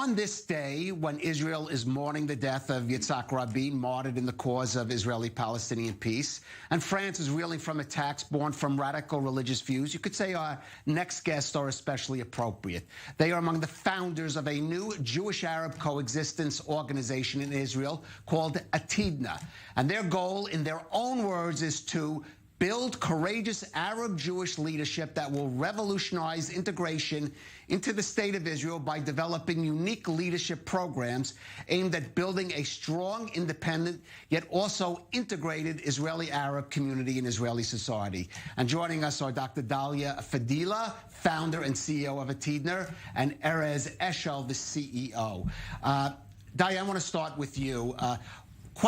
On this day, when Israel is mourning the death of Yitzhak Rabin, martyred in the cause of Israeli-Palestinian peace, and France is reeling from attacks born from radical religious views, you could say our next guests are especially appropriate. They are among the founders of a new Jewish-Arab coexistence organization in Israel called Atidna. And their goal, in their own words, is to build courageous Arab-Jewish leadership that will revolutionize integration into the state of Israel by developing unique leadership programs aimed at building a strong, independent, yet also integrated Israeli-Arab community in Israeli society. And joining us are Dr. Dalia Fadila, founder and CEO of Atidna, and Erez Eshel, the CEO. Dalia, I want to start with you.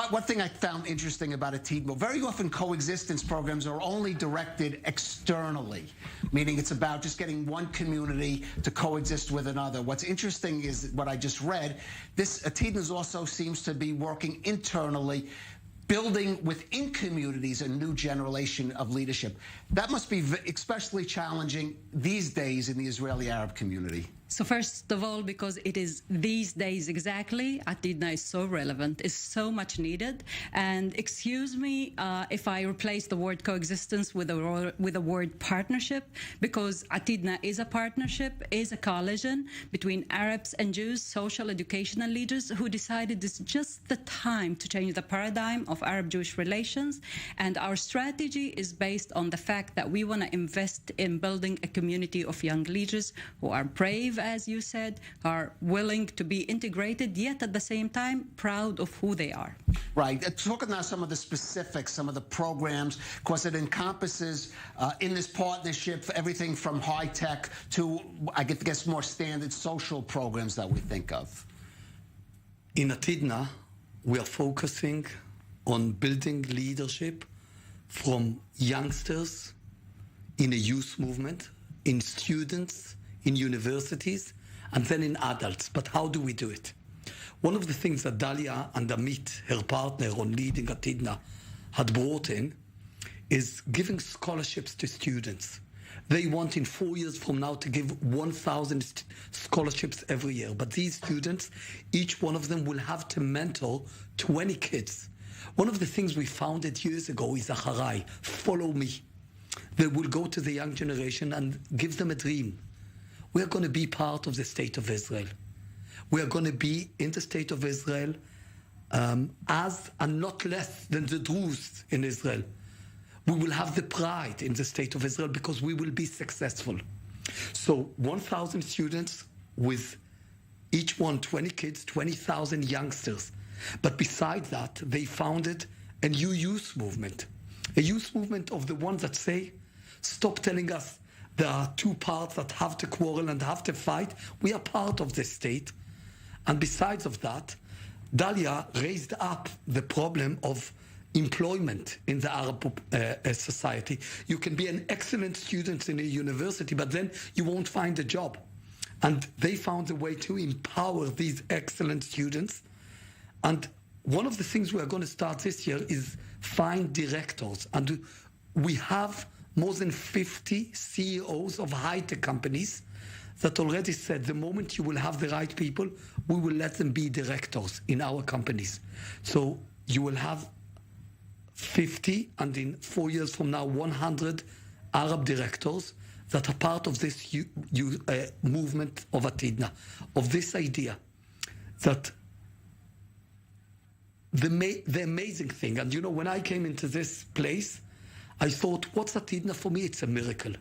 One thing I found interesting about Atidna, very often coexistence programs are only directed externally, meaning it's about just getting one community to coexist with another. What's interesting is what I just read. This Atidna also seems to be working internally, building within communities a new generation of leadership. That must be especially challenging these days in the Israeli-Arab community. So first of all, because it is these days exactly, Atidna is so relevant, is so much needed. And excuse me if I replace the word coexistence with a word partnership, because Atidna is a partnership, is a coalition between Arabs and Jews, social, educational leaders who decided it's just the time to change the paradigm of Arab-Jewish relations. And our strategy is based on the fact that we want to invest in building a community of young leaders who are brave, as you said, are willing to be integrated, yet at the same time proud of who they are. Right. Talking now some of the specifics, some of the programs, because it encompasses in this partnership everything from high tech to, I guess, more standard social programs that we think of. In Atidna, we are focusing on building leadership from youngsters in a youth movement, in students, in universities, and then in adults. But how do we do it? One of the things that Dalia and Amit, her partner on leading Atidna, had brought in is giving scholarships to students. They want in 4 years from now to give 1,000 scholarships every year. But these students, each one of them will have to mentor 20 kids. One of the things we founded years ago is Acharai, follow me. They will go to the young generation and give them a dream. We are going to be part of the state of Israel. We are going to be in the state of Israel as and not less than the Druze in Israel. We will have the pride in the state of Israel because we will be successful. So 1,000 students with each one 20 kids, 20,000 youngsters. But besides that, they founded a new youth movement. A youth movement of the ones that say, stop telling us there are two parts that have to quarrel and have to fight. We are part of the state. And besides of that, Dalia raised up the problem of employment in the Arab society. You can be an excellent student in a university, but then you won't find a job. And they found a way to empower these excellent students. And one of the things we are going to start this year is find directors. And we have more than 50 CEOs of high-tech companies that already said the moment you will have the right people, we will let them be directors in our companies. So you will have 50, and in 4 years from now, 100 Arab directors that are part of this movement of Atidna, of this idea that the amazing thing, and you know, when I came into this place, I thought, what's Atidna? For me, it's a miracle.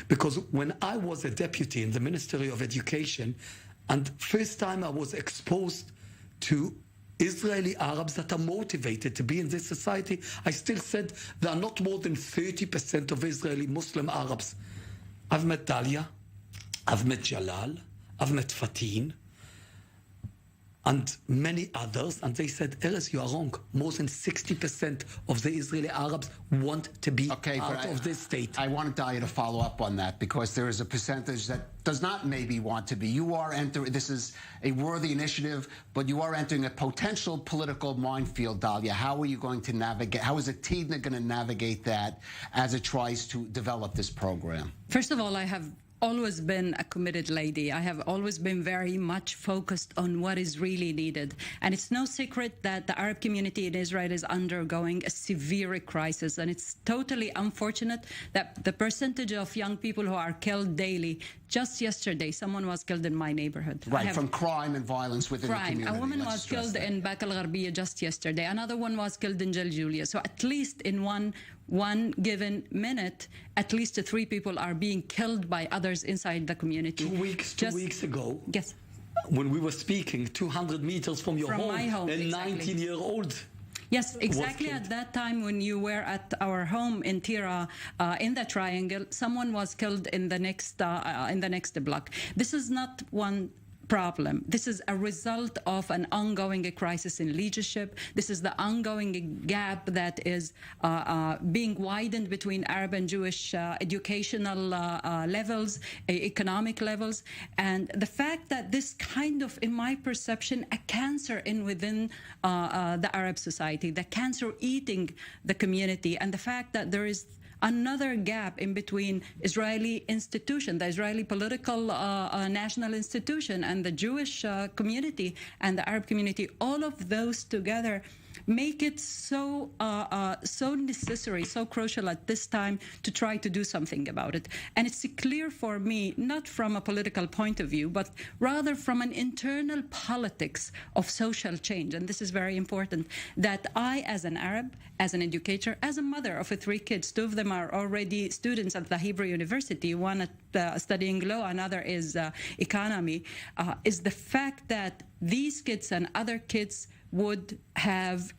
Because when I was a deputy in the Ministry of Education, and first time I was exposed to Israeli Arabs that are motivated to be in this society, I still said there are not more than 30% of Israeli Muslim Arabs. I've met Dalia, I've met Jalal, I've met Fatin, and many others, and they said, Erez, you are wrong. More than 60% of the Israeli Arabs want to be part of this state. I wanted Dalia to follow up on that because there is a percentage that does not maybe want to be. You are entering, this is a worthy initiative, but you are entering a potential political minefield, Dalia. How are you going to navigate, how is Atidna going to navigate that as it tries to develop this program? First of all, I have always been a committed lady. I have always been very much focused on what is really needed. And it's no secret that the Arab community in Israel is undergoing a severe crisis. And it's totally unfortunate that the percentage of young people who are killed daily, just yesterday, someone was killed in my neighborhood. Right, from crime and violence within the community. A woman was killed in Bak al-Gharbiyya just yesterday. Another one was killed in Jaljulia. So at least in one given minute, at least 3 people are being killed by others inside the community. Two weeks ago, yes, when we were speaking, 200 meters from your my home, a exactly. 19-year-old. Yes, exactly at that time when you were at our home in Tira, in the triangle, someone was killed in the next block. This is not one problem. This is a result of an ongoing crisis in leadership. This is the ongoing gap that is being widened between Arab and Jewish educational levels, economic levels, and the fact that this kind of, in my perception, a cancer within the Arab society, the cancer eating the community, and the fact that there is another gap in between Israeli institution, the Israeli political national institution, and the Jewish community and the Arab community. All of those together make it so necessary, so crucial at this time to try to do something about it. And it's clear for me, not from a political point of view, but rather from an internal politics of social change. And this is very important, that I, as an Arab, as an educator, as a mother of 3 kids, 2 of them are already students at the Hebrew University, one at studying law, another is economy, is the fact that these kids and other kids would have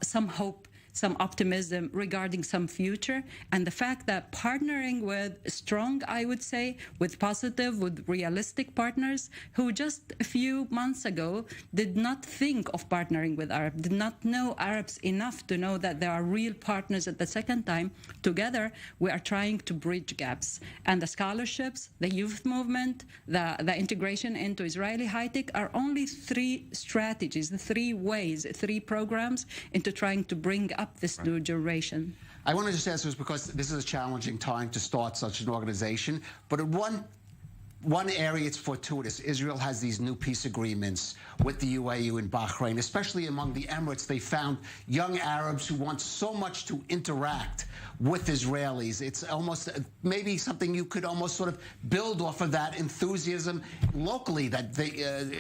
some hope, some optimism regarding some future, and the fact that partnering with strong, I would say, with positive, with realistic partners who just a few months ago did not think of partnering with Arab, did not know Arabs enough to know that there are real partners at the second time. Together, we are trying to bridge gaps. And the scholarships, the youth movement, the integration into Israeli high-tech are only 3 strategies, 3 ways, 3 programs into trying to bring up this new generation. I want to just ask this because this is a challenging time to start such an organization, but in one area it's fortuitous. Israel has these new peace agreements with the UAE and Bahrain, especially among the Emirates. They found young Arabs who want so much to interact with Israelis. It's almost maybe something you could almost sort of build off of that enthusiasm locally that they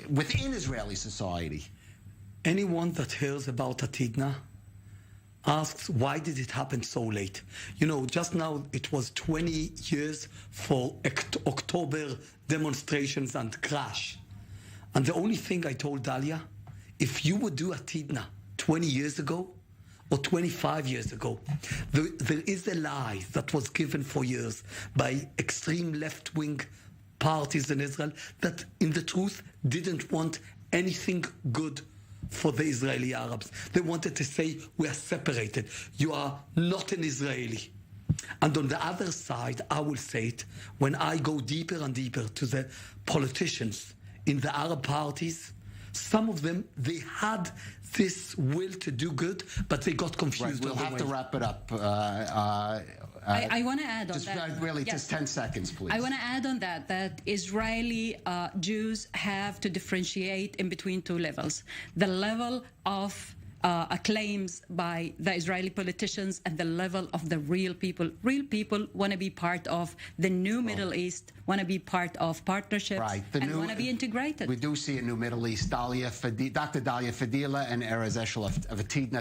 within Israeli society. Anyone that hears about Atidna asks, why did it happen so late? You know, just now it was 20 years for October demonstrations and crash. And the only thing I told Dalia, if you would do Atidna 20 years ago or 25 years ago, there is a lie that was given for years by extreme left-wing parties in Israel that in the truth didn't want anything good for the Israeli Arabs. They wanted to say, we are separated. You are not an Israeli. And on the other side, I will say it, when I go deeper and deeper to the politicians in the Arab parties, some of them, they had this will to do good, but they got confused. Right, we'll have to wrap it up. I want to add on just that. Really, yes. Just 10 seconds, please. I want to add on that Israeli Jews have to differentiate in between 2 levels. The level of claims by the Israeli politicians and the level of the real people. Real people want to be part of the new Middle East, want to be part of partnerships, right. and want to be integrated. We do see a new Middle East. Dr. Dalia Fadila and Erez Eshel of Atidna.